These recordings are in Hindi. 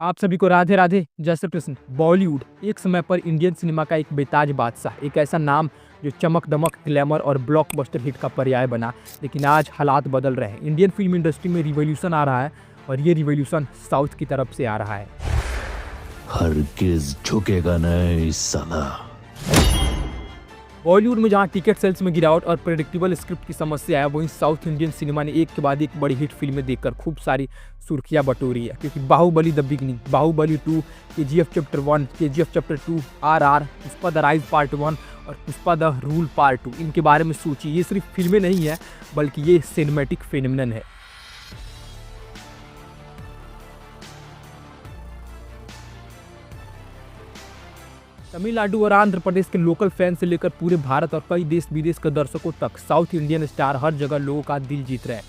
आप सभी को राधे राधे। जय श्री कृष्ण। बॉलीवुड एक समय पर इंडियन सिनेमा का एक बेताज बादशाह, एक ऐसा नाम जो चमक दमक, ग्लैमर और ब्लॉकबस्टर हिट का पर्याय बना। लेकिन आज हालात बदल रहे हैं। इंडियन फिल्म इंडस्ट्री में रिवॉल्यूशन आ रहा है और ये रिवॉल्यूशन साउथ की तरफ से आ रहा है। हरगिज झुकेगा नहीं साला। बॉलीवुड में जहां टिकट सेल्स में गिरावट और प्रेडिक्टेबल स्क्रिप्ट की समस्या है, वहीं साउथ इंडियन सिनेमा ने एक के बाद एक बड़ी हिट फिल्में देकर खूब सारी सुर्खियां बटोरी है। क्योंकि Baahubali the beginning, Baahubali 2, KGF chapter 1, KGF chapter 2, RR, Pushpa the rise part 1 और पुष्पा द रूल पार्ट 2, इनके बारे में सोचिए। ये सिर्फ फिल्में नहीं है बल्कि ये सिनेमैटिक फेनोमेनन है। तमिलनाडु और आंध्र प्रदेश के लोकल फैन से लेकर पूरे भारत और कई देश विदेश के दर्शकों तक साउथ इंडियन स्टार हर जगह लोगों का दिल जीत रहे हैं।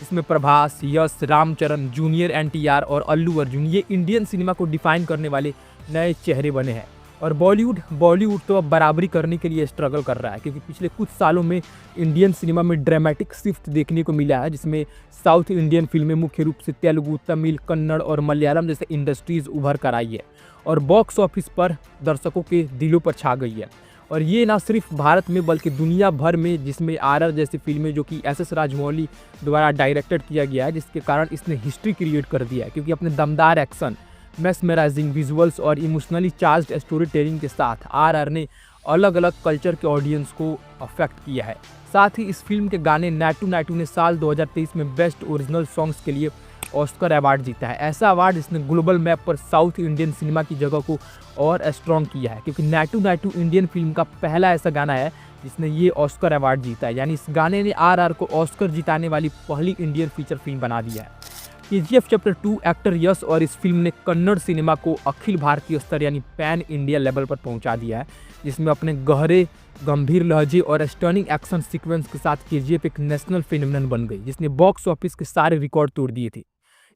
इसमें प्रभास, यश, रामचरण, जूनियर एनटीआर और अल्लू अर्जुन ये इंडियन सिनेमा को डिफाइन करने वाले नए चेहरे बने हैं। और बॉलीवुड तो अब बराबरी करने के लिए स्ट्रगल कर रहा है, क्योंकि पिछले कुछ सालों में इंडियन सिनेमा में ड्रामेटिक शिफ्ट देखने को मिला है, जिसमें साउथ इंडियन फिल्में मुख्य रूप से तेलुगु, तमिल, कन्नड़ और मलयालम जैसे इंडस्ट्रीज उभर कर आई है और बॉक्स ऑफिस पर दर्शकों के दिलों पर छा गई है। और ये ना सिर्फ भारत में बल्कि दुनिया भर में, जिसमें आरआर जैसी फिल्में जो कि एस राजमौली द्वारा डायरेक्टेड किया गया है, जिसके कारण इसने हिस्ट्री क्रिएट कर दिया है। क्योंकि अपने दमदार एक्शन, मेस्मराइजिंग विजुअल्स और इमोशनली चार्ज्ड स्टोरी टेलिंग के साथ आरआर ने अलग अलग कल्चर के ऑडियंस को अफेक्ट किया है। साथ ही इस फिल्म के गाने नाटू नाटू ने साल 2023 में बेस्ट ओरिजिनल सॉन्ग्स के लिए ऑस्कर अवार्ड जीता है। ऐसा अवार्ड जिसने ग्लोबल मैप पर साउथ इंडियन सिनेमा की जगह को और स्ट्रॉन्ग किया है, क्योंकि नाटू नाटू इंडियन फिल्म का पहला ऐसा गाना है जिसने ये ऑस्कर अवार्ड जीता है। यानी इस गाने ने आरआर को ऑस्कर जिताने वाली पहली इंडियन फीचर फिल्म बना दिया है। केजीएफ चैप्टर 2 एक्टर यश और इस फिल्म ने कन्नड़ सिनेमा को अखिल भारतीय स्तर यानी पैन इंडिया लेवल पर पहुंचा दिया है, जिसमें अपने गहरे, गंभीर लहजे और स्टर्निंग एक्शन सीक्वेंस के साथ केजीएफ एक नेशनल फिनोमेनन बन गई, जिसने बॉक्स ऑफिस के सारे रिकॉर्ड तोड़ दिए थे।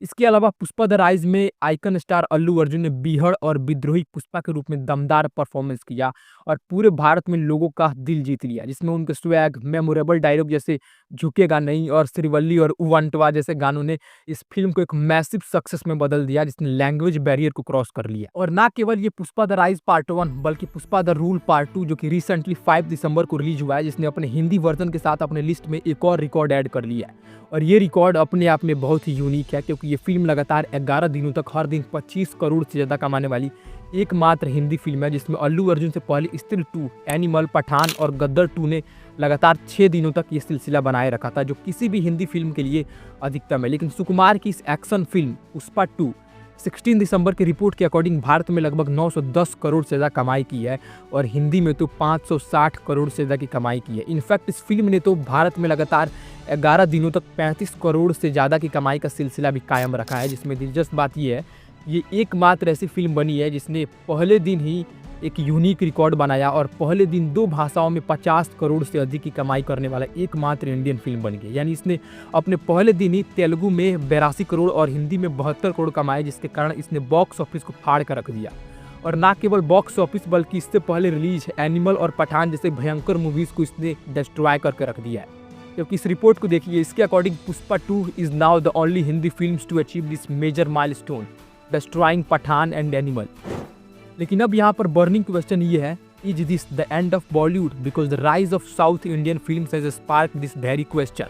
इसके अलावा पुष्पा द राइज में आइकन स्टार अल्लू अर्जुन ने बीहड़ और विद्रोही पुष्पा के रूप में दमदार परफॉर्मेंस किया और पूरे भारत में लोगों का दिल जीत लिया, जिसमें उनके स्वैग, मेमोरेबल डायलॉग जैसे झुकेगा नहीं और श्रीवल्ली और उवंटवा जैसे गानों ने इस फिल्म को एक मैसिव सक्सेस में बदल दिया, जिसने लैंग्वेज बैरियर को क्रॉस कर लिया। और ना केवल ये पुष्पा द राइज पार्ट 1 बल्कि पुष्पा द रूल पार्ट 2 जो कि रिसेंटली 5 दिसंबर को रिलीज हुआ है, जिसने अपने हिंदी वर्जन के साथ अपने लिस्ट में एक और रिकॉर्ड ऐड कर लिया है। और ये रिकॉर्ड अपने आप में बहुत ही यूनिक है, क्योंकि ये फिल्म लगातार 11 दिनों तक हर दिन 25 करोड़ से ज़्यादा कमाने वाली एकमात्र हिंदी फिल्म है, जिसमें अल्लू अर्जुन से पहले स्त्री 2, एनिमल, पठान और गद्दर 2 ने लगातार 6 दिनों तक ये सिलसिला बनाए रखा था, जो किसी भी हिंदी फिल्म के लिए अधिकतम है। लेकिन सुकुमार की इस एक्शन फिल्म पुष्पा 2 16 दिसंबर की रिपोर्ट के अकॉर्डिंग भारत में लगभग 910 करोड़ से ज़्यादा कमाई की है और हिंदी में तो 560 करोड़ से ज़्यादा की कमाई की है। इनफैक्ट इस फिल्म ने तो भारत में लगातार 11 दिनों तक 35 करोड़ से ज़्यादा की कमाई का सिलसिला भी कायम रखा है। जिसमें दिलचस्प बात यह है, ये एकमात्र ऐसी फिल्म बनी है जिसने पहले दिन ही एक यूनिक रिकॉर्ड बनाया और पहले दिन 2 भाषाओं में 50 करोड़ से अधिक की कमाई करने वाला एकमात्र इंडियन फिल्म बन गई। यानी इसने अपने पहले दिन ही तेलुगु में 82 करोड़ और हिंदी में 72 करोड़ कमाए, जिसके कारण इसने बॉक्स ऑफिस को फाड़ कर रख दिया। और ना केवल बॉक्स ऑफिस बल्कि इससे पहले रिलीज एनिमल और पठान जैसे भयंकर मूवीज़ को इसने डिस्ट्रॉय करके रख दिया है। क्योंकि इस रिपोर्ट को देखिए, इसके according Pushpa 2 is now the only Hindi films to achieve this major milestone, destroying Pathaan and Animal. लेकिन अब यहाँ पर बर्निंग क्वेश्चन ये है, is this the end of Bollywood? Because the rise of south Indian films has spark this very question.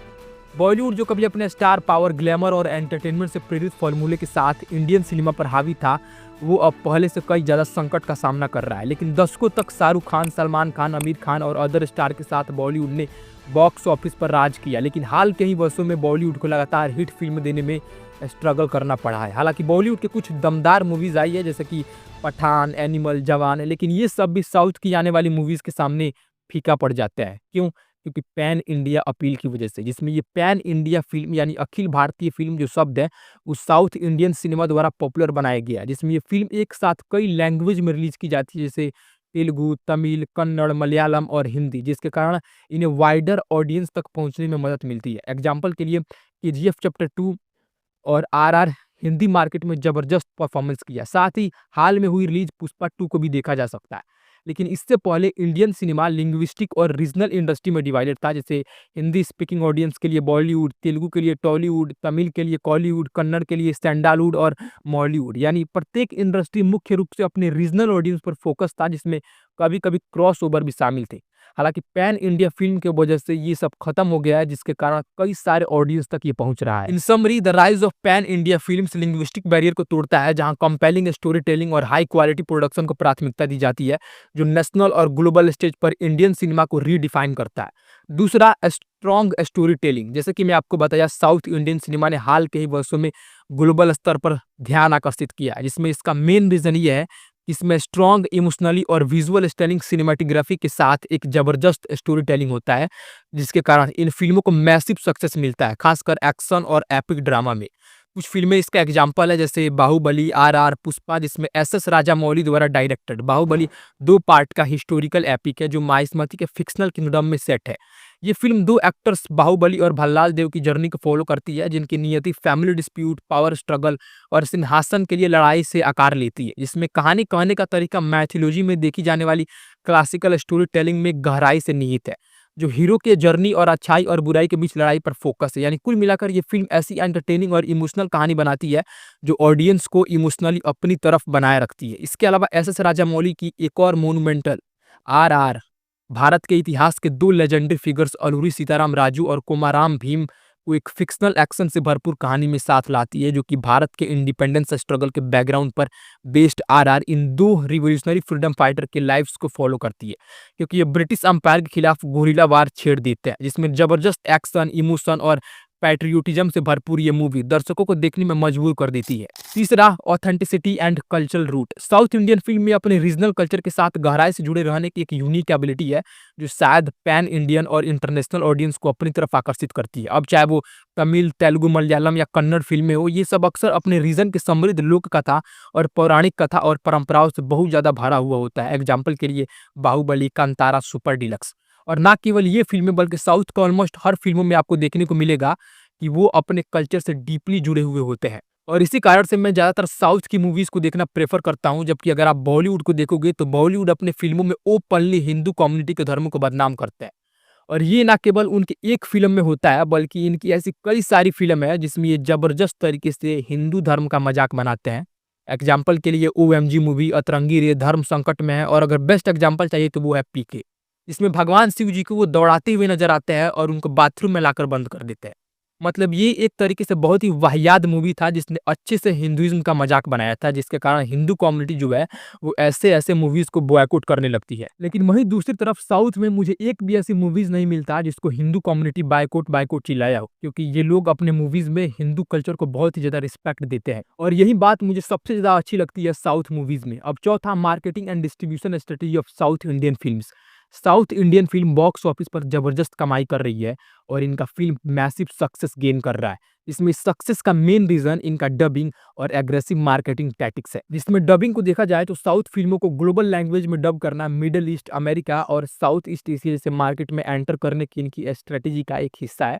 Bollywood जो कभी अपने स्टार पावर, ग्लैमर और एंटरटेनमेंट से प्रेरित फॉर्मूले के साथ इंडियन सिनेमा पर हावी था, वो अब पहले से कई ज़्यादा संकट का सामना कर रहा है। लेकिन दशकों तक शाहरुख खान, सलमान खान, आमिर खान और अदर स्टार के साथ बॉलीवुड ने बॉक्स ऑफिस पर राज किया। लेकिन हाल के ही वर्षों में बॉलीवुड को लगातार हिट फिल्म देने में स्ट्रगल करना पड़ा है। हालांकि बॉलीवुड के कुछ दमदार मूवीज़ आई है जैसे कि पठान, एनिमल, जवान, लेकिन ये सब भी साउथ की आने वाली मूवीज़ के सामने फीका पड़ जाता है। क्यों? क्योंकि पैन इंडिया अपील की वजह से, जिसमें ये पैन इंडिया फिल्म यानी अखिल भारतीय फिल्म जो शब्द है वो साउथ इंडियन सिनेमा द्वारा पॉपुलर बनाया गया है, जिसमें ये फिल्म एक साथ कई लैंग्वेज में रिलीज की जाती है जैसे तेलुगु, तमिल, कन्नड़, मलयालम और हिंदी, जिसके कारण इन्हें वाइडर ऑडियंस तक पहुंचने में मदद मिलती है। एग्जाम्पल के लिए केजीएफ चैप्टर 2 और आरआर हिंदी मार्केट में जबरदस्त परफॉर्मेंस किया। साथ ही हाल में हुई रिलीज पुष्पा 2 को भी देखा जा सकता है। लेकिन इससे पहले इंडियन सिनेमा लिंग्विस्टिक और रीजनल इंडस्ट्री में डिवाइडेड था। जैसे हिंदी स्पीकिंग ऑडियंस के लिए बॉलीवुड, तेलुगु के लिए टॉलीवुड, तमिल के लिए कॉलीवुड, कन्नड़ के लिए सैंडलवुड और मॉलीवुड। यानी प्रत्येक इंडस्ट्री मुख्य रूप से अपने रीजनल ऑडियंस पर फोकस था, जिसमें कभी कभी क्रॉस ओवर भी शामिल थे। हालांकि पैन इंडिया फिल्म के वजह से ये सब खत्म हो गया है, जिसके कारण कई सारे ऑडियंस तक ये पहुंच रहा है। इन summary, the rise of pan India films linguistic barrier को तोड़ता है, जहां कंपेलिंग स्टोरी टेलिंग और हाई क्वालिटी प्रोडक्शन को प्राथमिकता दी जाती है, जो नेशनल और ग्लोबल स्टेज पर इंडियन सिनेमा को रीडिफाइन करता है। दूसरा, स्ट्रॉन्ग स्टोरी टेलिंग। जैसे कि मैं आपको बताया, साउथ इंडियन सिनेमा ने हाल के ही वर्षों में ग्लोबल स्तर पर ध्यान आकर्षित किया है, जिसमें इसका मेन रीजन ये है, इसमें स्ट्रॉन्ग इमोशनली और विजुअल स्टाइलिंग सिनेमेटोग्राफी के साथ एक जबरदस्त स्टोरी टेलिंग होता है, जिसके कारण इन फिल्मों को मैसिव सक्सेस मिलता है, खासकर एक्शन और एपिक ड्रामा में। कुछ फिल्में इसका एग्जाम्पल है, जैसे बाहुबली, आरआर, पुष्पा, जिसमें एस राजामौली द्वारा डायरेक्टेड। बाहुबली 2 पार्ट का हिस्टोरिकल एपिक है, जो माहिष्मती के फिक्शनल किंगडम में सेट है। ये फिल्म 2 एक्टर्स बाहुबली और भल्लाल देव की जर्नी को फॉलो करती है, जिनकी नियति फैमिली डिस्प्यूट, पावर स्ट्रगल और सिंहासन के लिए लड़ाई से आकार लेती है। जिसमें कहानी कहने का तरीका मैथोलॉजी में देखी जाने वाली क्लासिकल स्टोरी टेलिंग में गहराई से निहित है, जो हीरो के जर्नी और अच्छाई और बुराई के बीच लड़ाई पर फोकस है। यानी कुल मिलाकर ये फिल्म ऐसी एंटरटेनिंग और इमोशनल कहानी बनाती है, जो ऑडियंस को इमोशनली अपनी तरफ बनाए रखती है। इसके अलावा एस राजामौली की एक और मोन्यूमेंटल आरआर भारत के इतिहास के 2 लेजेंडरी फिगर्स अलूरी सीताराम राजू और कोमाराम भीम को एक फिक्शनल एक्शन से भरपूर कहानी में साथ लाती है, जो कि भारत के इंडिपेंडेंस स्ट्रगल के बैकग्राउंड पर बेस्ड आरआर इन 2 रिवोल्यूशनरी फ्रीडम फाइटर के लाइफ्स को फॉलो करती है, क्योंकि ये ब्रिटिश अंपायर के खिलाफ गोरिल्ला वार छेड़ देते हैं, जिसमें जबरदस्त एक्शन, इमोशन और पैट्रियोटिज्म से भरपूर ये मूवी दर्शकों को देखने में मजबूर कर देती है। तीसरा, authenticity and cultural root. South Indian film में अपने रीजनल कल्चर के साथ गहराई से जुड़े रहने की एक यूनिक एबिलिटी है, जो शायद पैन इंडियन और इंटरनेशनल ऑडियंस को अपनी तरफ आकर्षित करती है। अब चाहे वो तमिल, तेलुगु, मलयालम या कन्नड़ फिल्में हो, ये सब अक्सर अपने रीजन की समृद्ध लोक कथा और पौराणिक कथा और परंपराओं से बहुत ज्यादा भरा हुआ होता है। एग्जाम्पल के लिए बाहुबली, कांतारा, सुपर डिलक्स। और ना केवल ये फिल्में, बल्कि साउथ का ऑलमोस्ट हर फिल्मों में आपको देखने को मिलेगा कि वो अपने कल्चर से डीपली जुड़े हुए होते हैं। और इसी कारण से मैं ज़्यादातर साउथ की मूवीज़ को देखना प्रेफर करता हूं, जबकि अगर आप बॉलीवुड को देखोगे तो बॉलीवुड अपने फिल्मों में ओपनली हिंदू कम्युनिटी के धर्म को बदनाम करते हैं। और ये ना केवल उनकी एक फिल्म में होता है, बल्कि इनकी ऐसी कई सारी फिल्म है जिसमें ये जबरदस्त तरीके से हिंदू धर्म का मजाक बनाते हैं। एग्जाम्पल के लिए OMG मूवी अतरंगी रे धर्म संकट में है, और अगर बेस्ट एग्जाम्पल चाहिए तो वो है PK, जिसमें भगवान शिव जी को वो दौड़ाते हुए नजर आते हैं और उनको बाथरूम में लाकर बंद कर देते हैं। मतलब ये एक तरीके से बहुत ही वाहियात मूवी था, जिसने अच्छे से हिंदुइज्म का मजाक बनाया था, जिसके कारण हिंदू कम्युनिटी जो है वो ऐसे ऐसे मूवीज को बॉयकॉट करने लगती है। लेकिन वहीं दूसरी तरफ साउथ में मुझे एक भी ऐसी मूवीज नहीं मिलता जिसको हिंदू कम्युनिटी बायकॉट चिल्लाया हो, क्योंकि ये लोग अपने मूवीज में हिंदू कल्चर को बहुत ही ज्यादा रिस्पेक्ट देते हैं, और यही बात मुझे सबसे ज्यादा अच्छी लगती है साउथ मूवीज में। अब चौथा, marketing and distribution strategy of south Indian films. South Indian film box office पर जबरदस्त कमाई कर रही है, और इनका फिल्म मैसिव सक्सेस गेन कर रहा है। इसमें सक्सेस का मेन रीजन इनका डबिंग और एग्रेसिव मार्केटिंग टैक्टिक्स है। जिसमें डबिंग को देखा जाए तो साउथ फिल्मों को ग्लोबल लैंग्वेज में डब करना मिडिल ईस्ट, अमेरिका और साउथ ईस्ट एशिया जैसे मार्केट में एंटर करने की इनकी स्ट्रेटेजी का एक हिस्सा है,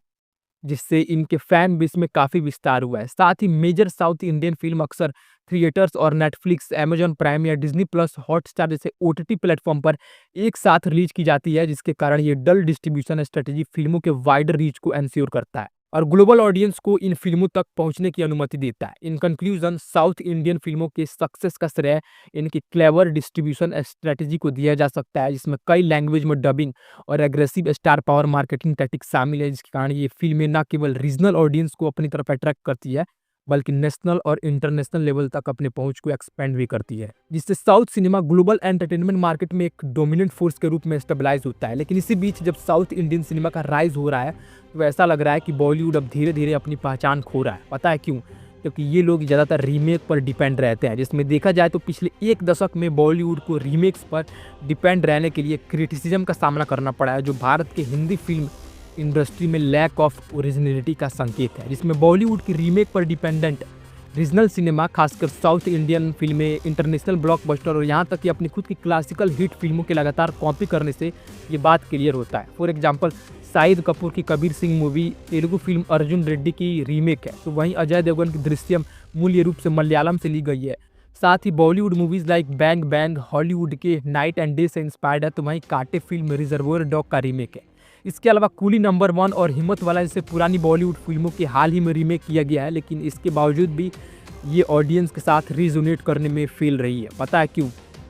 जिससे इनके फैन बेस में काफी विस्तार हुआ है। साथ ही मेजर साउथ इंडियन फिल्म अक्सर थिएटर्स और नेटफ्लिक्स, अमेजॉन प्राइम या डिज्नी प्लस, हॉटस्टार जैसे OTT प्लेटफॉर्म पर एक साथ रिलीज की जाती है, जिसके कारण ये डल डिस्ट्रीब्यूशन स्ट्रेटेजी फिल्मों के वाइडर रीच को एंश्योर करता है और ग्लोबल ऑडियंस को इन फिल्मों तक पहुंचने की अनुमति देता है। इन कंक्लूजन, साउथ इंडियन फिल्मों के सक्सेस का श्रेय इनकी क्लेवर डिस्ट्रीब्यूशन स्ट्रेटेजी को दिया जा सकता है, जिसमें कई लैंग्वेज में डबिंग और aggressive star power marketing tactics शामिल है, जिसके कारण ये फिल्में न केवल रीजनल ऑडियंस को अपनी तरफ अट्रैक्ट करती है, बल्कि नेशनल और इंटरनेशनल लेवल तक अपने पहुंच को एक्सपेंड भी करती है, जिससे south cinema global entertainment market में एक डोमिनेंट फोर्स के रूप में स्टेबलाइज होता है। लेकिन इसी बीच जब साउथ इंडियन सिनेमा का राइज हो रहा है तो ऐसा लग रहा है कि बॉलीवुड अब धीरे धीरे अपनी पहचान खो रहा है। पता है क्यों? क्योंकि ये लोग ज़्यादातर रीमेक पर डिपेंड रहते हैं, जिसमें देखा जाए तो पिछले एक दशक में बॉलीवुड को रीमेक्स पर डिपेंड रहने के लिए क्रिटिसिज्म का सामना करना पड़ा है, जो भारत के हिंदी फिल्म इंडस्ट्री में लैक ऑफ ओरिजिनलिटी का संकेत है। जिसमें बॉलीवुड की रीमेक पर डिपेंडेंट रीजनल सिनेमा, खासकर साउथ इंडियन फिल्में इंटरनेशनल ब्लॉकबस्टर और यहाँ तक कि अपनी खुद की क्लासिकल हिट फिल्मों के लगातार कॉपी करने से ये बात क्लियर होता है। फॉर एग्जांपल, शाहिद कपूर की कबीर सिंह मूवी तेलुगु फिल्म अर्जुन रेड्डी की रीमेक है, तो वहीं अजय देवगन की दृश्यम मूल रूप से मलयालम से ली गई है। साथ ही Bollywood movies like Bang Bang Hollywood के नाइट एंड डे से इंस्पायर्ड है, तो वहीं कांटे फिल्म रिजर्वोयर डॉग का रीमेक है। इसके अलावा कूली नंबर 1 और हिम्मत वाला जैसे पुरानी बॉलीवुड फिल्मों के हाल ही में रीमेक किया गया है, लेकिन इसके बावजूद भी ये ऑडियंस के साथ रिजोनेट करने में फेल रही है। पता है क्यों?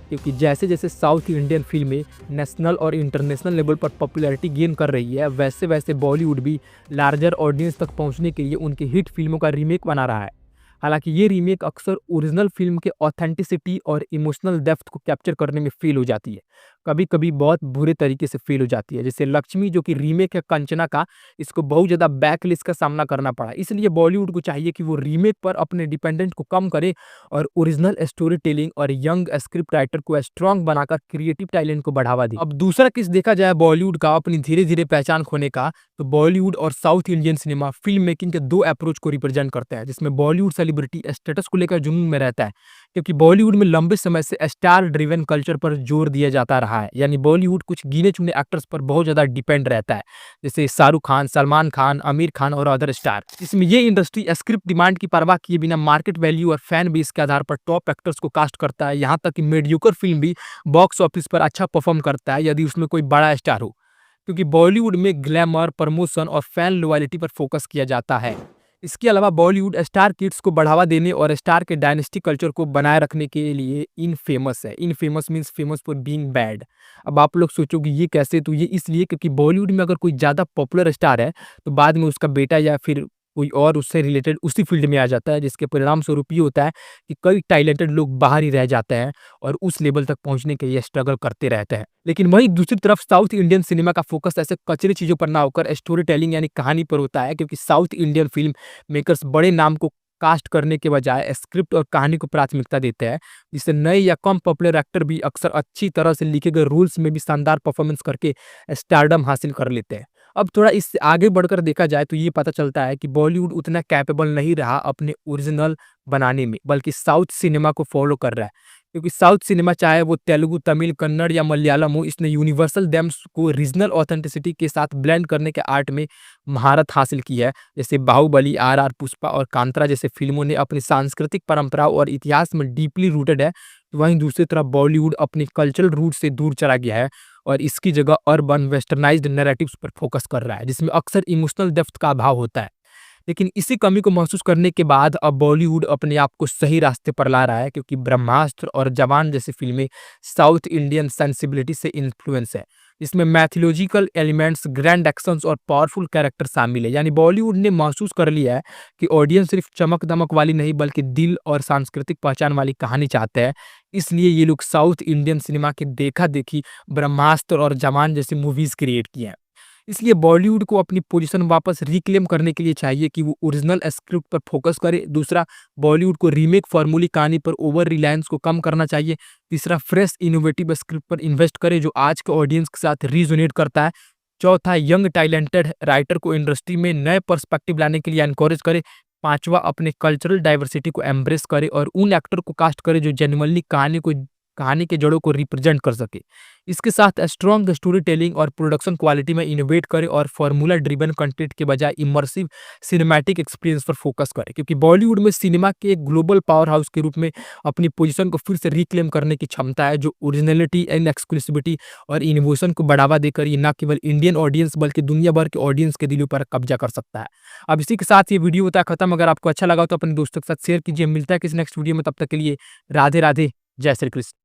क्योंकि जैसे जैसे साउथ इंडियन फिल्में नेशनल और इंटरनेशनल लेवल पर पॉपुलैरिटी गेन कर रही है, वैसे वैसे बॉलीवुड भी लार्जर ऑडियंस तक पहुंचने के लिए उनके हिट फिल्मों का रीमेक बना रहा है। हालांकि ये रीमेक अक्सर ओरिजिनल फिल्म के ऑथेंटिसिटी और इमोशनल डेप्थ को कैप्चर करने में फेल हो जाती है। कभी कभी बहुत बुरे तरीके से फेल हो जाती है। जैसे लक्ष्मी जो कि रीमेक है कंचना का, इसको बहुत ज़्यादा बैकलिस्ट का सामना करना पड़ा। इसलिए बॉलीवुड को चाहिए कि वो रीमेक पर अपने डिपेंडेंट को कम करे और ओरिजिनल स्टोरी टेलिंग और यंग स्क्रिप्ट राइटर को स्ट्रॉन्ग बनाकर क्रिएटिव टैलेंट को बढ़ावा दे। अब दूसरा केस देखा जाए बॉलीवुड का अपनी धीरे धीरे पहचान खोने का, तो बॉलीवुड और south Indian cinema film making के दो अप्रोच को रिप्रेजेंट करते हैं, जिसमें बॉलीवुड सेलिब्रिटी स्टेटस को लेकर जुनून में रहता है, क्योंकि बॉलीवुड में लंबे समय से स्टार ड्रिवन कल्चर पर जोर दिया जाता रहा है। यानी बॉलीवुड कुछ गिने चुने एक्टर्स पर बहुत ज्यादा डिपेंड रहता है, जैसे शाहरुख खान, सलमान खान, आमिर खान और अदर स्टार। इसमें ये इंडस्ट्री स्क्रिप्ट डिमांड की परवाह किए बिना मार्केट वैल्यू और फैन बेस के आधार पर टॉप एक्टर्स को कास्ट करता है। यहाँ तक कि मीडियोकर फिल्म भी बॉक्स ऑफिस पर अच्छा परफॉर्म करता है यदि उसमें कोई बड़ा स्टार हो, क्योंकि बॉलीवुड में ग्लैमर, प्रमोशन और फैन लॉयल्टी पर फोकस किया जाता है। इसके अलावा बॉलीवुड स्टार किड्स को बढ़ावा देने और स्टार के डायनेस्टी कल्चर को बनाए रखने के लिए इनफेमस है। Infamous means famous for being bad. अब आप लोग सोचोगे ये कैसे? तो ये इसलिए क्योंकि बॉलीवुड में अगर कोई ज़्यादा पॉपुलर स्टार है तो बाद में उसका बेटा या फिर कोई और उससे रिलेटेड उसी फील्ड में आ जाता है, जिसके परिणाम स्वरूप ये होता है कि कई टैलेंटेड लोग बाहर ही रह जाते हैं और उस लेवल तक पहुंचने के लिए स्ट्रगल करते रहते हैं। लेकिन वहीं दूसरी तरफ साउथ इंडियन सिनेमा का फोकस ऐसे कचरे चीज़ों पर ना होकर स्टोरी टेलिंग यानी कहानी पर होता है, क्योंकि साउथ इंडियन फिल्म मेकर्स बड़े नाम को कास्ट करने के बजाय स्क्रिप्ट और कहानी को प्राथमिकता देते हैं, जिससे नए या कम पॉपुलर एक्टर भी अक्सर अच्छी तरह से लिखे गए रूल्स में भी शानदार परफॉर्मेंस करके स्टारडम हासिल कर लेते हैं। अब थोड़ा इससे आगे बढ़कर देखा जाए तो ये पता चलता है कि बॉलीवुड उतना कैपेबल नहीं रहा अपने ओरिजिनल बनाने में, बल्कि साउथ सिनेमा को फॉलो कर रहा है। क्योंकि साउथ सिनेमा चाहे वो तेलुगु, तमिल, कन्नड़ या मलयालम हो, इसने यूनिवर्सल डेम्स को रीजनल ऑथेंटिसिटी के साथ ब्लेंड करने के आर्ट में महारत हासिल की है। जैसे बाहुबली, RR, पुष्पा और कांतारा जैसे फिल्मों ने अपनी सांस्कृतिक परंपराओं और इतिहास में डीपली रूटेड है, तो वहीं दूसरी तरफ बॉलीवुड अपने कल्चरल रूट से दूर चला गया है और इसकी जगह अर्बन वेस्टर्नाइज्ड नैरेटिव्स पर फोकस कर रहा है, जिसमें अक्सर इमोशनल डेप्थ का अभाव होता है। लेकिन इसी कमी को महसूस करने के बाद अब बॉलीवुड अपने आप को सही रास्ते पर ला रहा है, क्योंकि ब्रह्मास्त्र और जवान जैसी फिल्में साउथ इंडियन सेंसिबिलिटी से इन्फ्लुएंस है। इसमें मैथोलॉजिकल एलिमेंट्स, ग्रैंड एक्शंस और पावरफुल कैरेक्टर शामिल है। यानी बॉलीवुड ने महसूस कर लिया है कि ऑडियंस सिर्फ चमक दमक वाली नहीं बल्कि दिल और सांस्कृतिक पहचान वाली कहानी चाहते हैं। इसलिए ये लोग साउथ इंडियन सिनेमा के देखा देखी ब्रह्मास्त्र और जवान जैसी मूवीज क्रिएट किए हैं। इसलिए बॉलीवुड को अपनी पोजीशन वापस रिक्लेम करने के लिए चाहिए कि वो ओरिजिनल स्क्रिप्ट पर फोकस करे। दूसरा, बॉलीवुड को रीमेक फॉर्मूली कहानी पर ओवर रिलायंस को कम करना चाहिए। तीसरा, फ्रेश इनोवेटिव स्क्रिप्ट पर इन्वेस्ट करे जो आज के ऑडियंस के साथ रिजोनेट करता है। चौथा, यंग टैलेंटेड राइटर को इंडस्ट्री में नए पर्सपेक्टिव लाने के लिए एनकरेज करे। पांचवा, अपने कल्चरल डाइवर्सिटी को एम्ब्रेस करे और उन एक्टर को कास्ट करे जो जेन्युइनली कहानी के जड़ों को रिप्रेजेंट कर सके। इसके साथ स्ट्रॉन्ग स्टोरी टेलिंग और प्रोडक्शन क्वालिटी में इनोवेट करे और फार्मूला ड्रिवन कंटेंट के बजाय इमर्सिव सिनेमैटिक एक्सपीरियंस पर फोकस करे, क्योंकि बॉलीवुड में सिनेमा के एक ग्लोबल पावर हाउस के रूप में अपनी पोजीशन को फिर से रिक्लेम करने की क्षमता है, जो ओरिजिनलिटी एंड एक्सक्लूसिविटी और इनोवेशन को बढ़ावा देकर ये न केवल इंडियन ऑडियंस बल्कि दुनिया भर के ऑडियंस के दिलों पर कब्जा कर सकता है। अब इसी के साथ ये वीडियो होता है खत्म। अगर आपको अच्छा लगा तो अपने दोस्तों के साथ शेयर कीजिए। मिलता है किसी नेक्स्ट वीडियो में, तब तक के लिए राधे राधे, जय श्री कृष्ण।